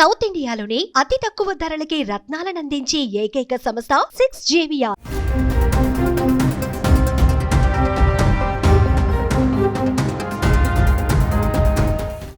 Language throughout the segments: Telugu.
సౌత్ ఇండియాలోనే అతి తక్కువ ధరలకి రత్నాలనందించే ఏకైక సంస్థ 6JVR.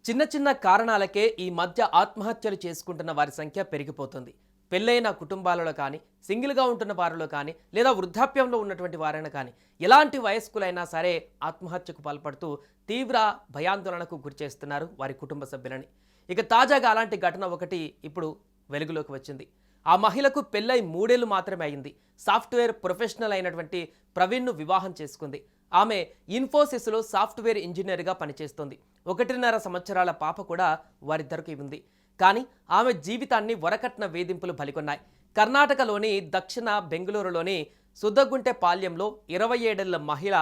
చిన్న చిన్న కారణాలకే ఈ మధ్య ఆత్మహత్యలు చేసుకుంటున్న వారి సంఖ్య పెరిగిపోతుంది. పెళ్ళైన కుటుంబాలలో కానీ, సింగిల్గా ఉంటున్న వారిలో కానీ, లేదా వృద్ధాప్యంలో ఉన్నటువంటి వారైనా కానీ, ఎలాంటి వయస్కులైనా సరే ఆత్మహత్యకు పాల్పడుతూ తీవ్ర భయాందోళనకు గురిచేస్తున్నారు వారి కుటుంబ సభ్యులని. ఇక తాజాగా అలాంటి ఘటన ఒకటి ఇప్పుడు వెలుగులోకి వచ్చింది. ఆ మహిళకు పెళ్ళై 3 ఏళ్లు మాత్రమే అయింది. సాఫ్ట్వేర్ ప్రొఫెషనల్ అయినటువంటి ప్రవీణ్ను వివాహం చేసుకుంది. ఆమె ఇన్ఫోసిస్లో సాఫ్ట్వేర్ ఇంజనీర్గా పనిచేస్తోంది. 1.5 సంవత్సరాల పాప కూడా వారిద్దరికి ఉంది. కానీ ఆమె జీవితాన్ని వరకట్న వేధింపులు బలికొన్నాయి. కర్ణాటకలోని దక్షిణ బెంగళూరులోని సుద్దగుంటె పాల్యంలో 27 ఏళ్ల మహిళ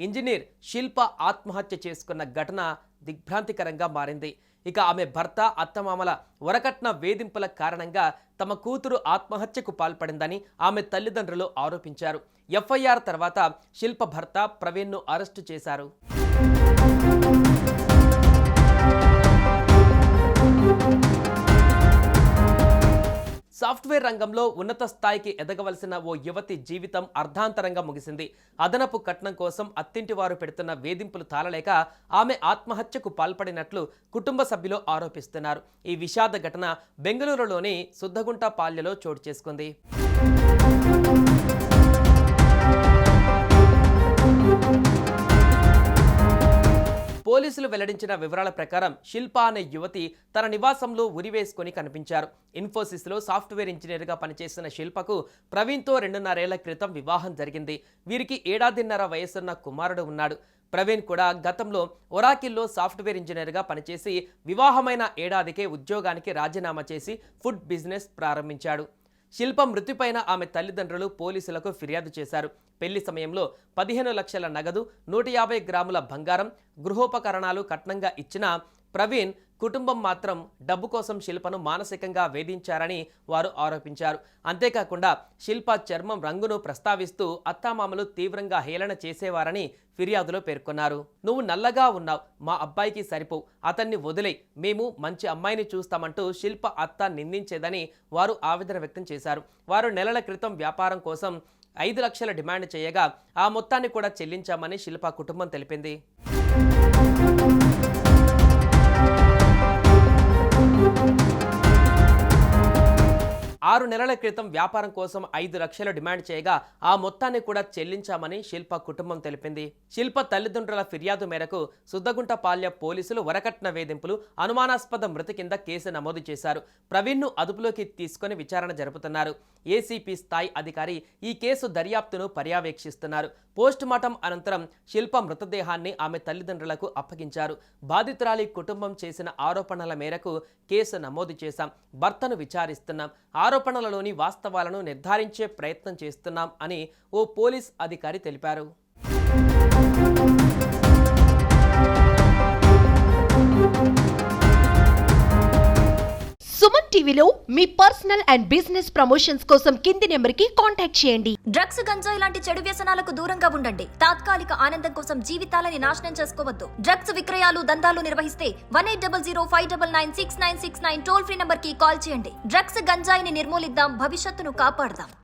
ఇంజనీర్ శిల్ప ఆత్మహత్య చేసుకున్న ఘటన దిగ్భ్రాంతికరంగా మారింది. ఇక ఆమె భర్త, అత్తమామల వరకట్న వేధింపుల కారణంగా తమ కూతురు ఆత్మహత్యకు పాల్పడిందని ఆమె తల్లిదండ్రులు ఆరోపించారు. ఎఫ్ఐఆర్ తర్వాత శిల్ప భర్త ప్రవీణ్ను అరెస్టు చేశారు. సాఫ్ట్వేర్ రంగంలో ఉన్నత స్థాయికి ఎదగవలసిన ఓ యువతి జీవితం అర్ధాంతరంగా ముగిసింది. అదనపు కట్నం కోసం అత్తింటి వారు పెడుతున్న వేధింపులు తాళలేక ఆమె ఆత్మహత్యకు పాల్పడినట్లు కుటుంబ సభ్యులు ఆరోపిస్తున్నారు. ఈ విషాద ఘటన బెంగళూరులోని సుద్దగుంట పాల్యలో చోటు చేసుకుంది. పోలీసులు వెల్లడించిన వివరాల ప్రకారం శిల్ప అనే యువతి తన నివాసంలో ఉరివేసుకొని కనిపించారు. ఇన్ఫోసిస్లో సాఫ్ట్వేర్ ఇంజనీర్గా పనిచేసిన శిల్పకు ప్రవీణ్తో 2.5 ఏళ్ల క్రితం వివాహం జరిగింది. వీరికి 1.5 వయసున్న కుమారుడు ఉన్నాడు. ప్రవీణ్ కూడా గతంలో ఒరాకిల్లో సాఫ్ట్వేర్ ఇంజనీర్గా పనిచేసి వివాహమైన ఏడాదికే ఉద్యోగానికి రాజీనామా చేసి ఫుడ్ బిజినెస్ ప్రారంభించాడు. శిల్ప మృతిపైన ఆమె తల్లిదండ్రులు పోలీసులకు ఫిర్యాదు చేశారు. పెళ్లి సమయంలో 15 లక్షల నగదు, 150 గ్రాముల బంగారం, గృహోపకరణాలు కట్నంగా ఇచ్చిన ప్రవీణ్ కుటుంబం మాత్రం డబ్బు కోసం శిల్పను మానసికంగా వేధించారని వారు ఆరోపించారు. అంతేకాకుండా శిల్ప చర్మం రంగును ప్రస్తావిస్తూ అత్తామామలు తీవ్రంగా హేళన చేసేవారని ఫిర్యాదులో పేర్కొన్నారు. నువ్వు నల్లగా ఉన్నావు, మా అబ్బాయికి సరిపోవు, అతన్ని వదిలే, మేము మంచి అమ్మాయిని చూస్తామంటూ శిల్ప అత్త నిందించేదని వారు ఆవేదన వ్యక్తం చేశారు. వారు నెలల క్రితం వ్యాపారం కోసం 5 లక్షల డిమాండ్ చేయగా ఆ మొత్తాన్ని కూడా చెల్లించామని శిల్ప కుటుంబం తెలిపింది. 6 నెలల క్రితం వ్యాపారం కోసం 5 లక్షల డిమాండ్ చేయగా ఆ మొత్తాన్ని కూడా చెల్లించామని శిల్ప కుటుంబం తెలిపింది. శిల్ప తల్లిదండ్రుల ఫిర్యాదు మేరకు సుద్దగుంట పాల్య పోలీసులు వరకట్న వేధింపులు, అనుమానాస్పద మృతి కింద కేసు నమోదు చేశారు. ప్రవీణ్ను అదుపులోకి తీసుకొని విచారణ జరుపుతున్నారు. ఏసీపీ స్థాయి అధికారి ఈ కేసు దర్యాప్తును పర్యవేక్షిస్తున్నారు. పోస్టుమార్టం అనంతరం శిల్ప మృతదేహాన్ని ఆమె తల్లిదండ్రులకు అప్పగించారు. బాధితురాలి కుటుంబం చేసిన ఆరోపణల మేరకు కేసు నమోదు చేశాం. భర్తను విచారిస్తున్నాం. ఆరోపణలలోని వాస్తవాలను నిర్ధారించే ప్రయత్నం చేస్తున్నాం అని ఓ పోలీస్ అధికారి తెలిపారు. సుమన్ టీవీలో మీ పర్సనల్ అండ్ బిజినెస్ ప్రమోషన్స్ కోసం కింది నెంబర్కి కాంటాక్ట్ చేయండి. డ్రగ్స్, గంజాయి లాంటి చెడు వ్యసనాలకు దూరంగా ఉండండి. తాత్కాలిక ఆనందం కోసం జీవితాలని నాశనం చేసుకోవద్దు. డ్రగ్స్ విక్రయాలు, దందాలు నిర్వహిస్తే 1800599699 టోల్ ఫ్రీ నంబర్ కి కాల్ చేయండి. డ్రగ్స్, గంజాయిని నిర్మూలిద్దాం, భవిష్యత్తును కాపాడదాం.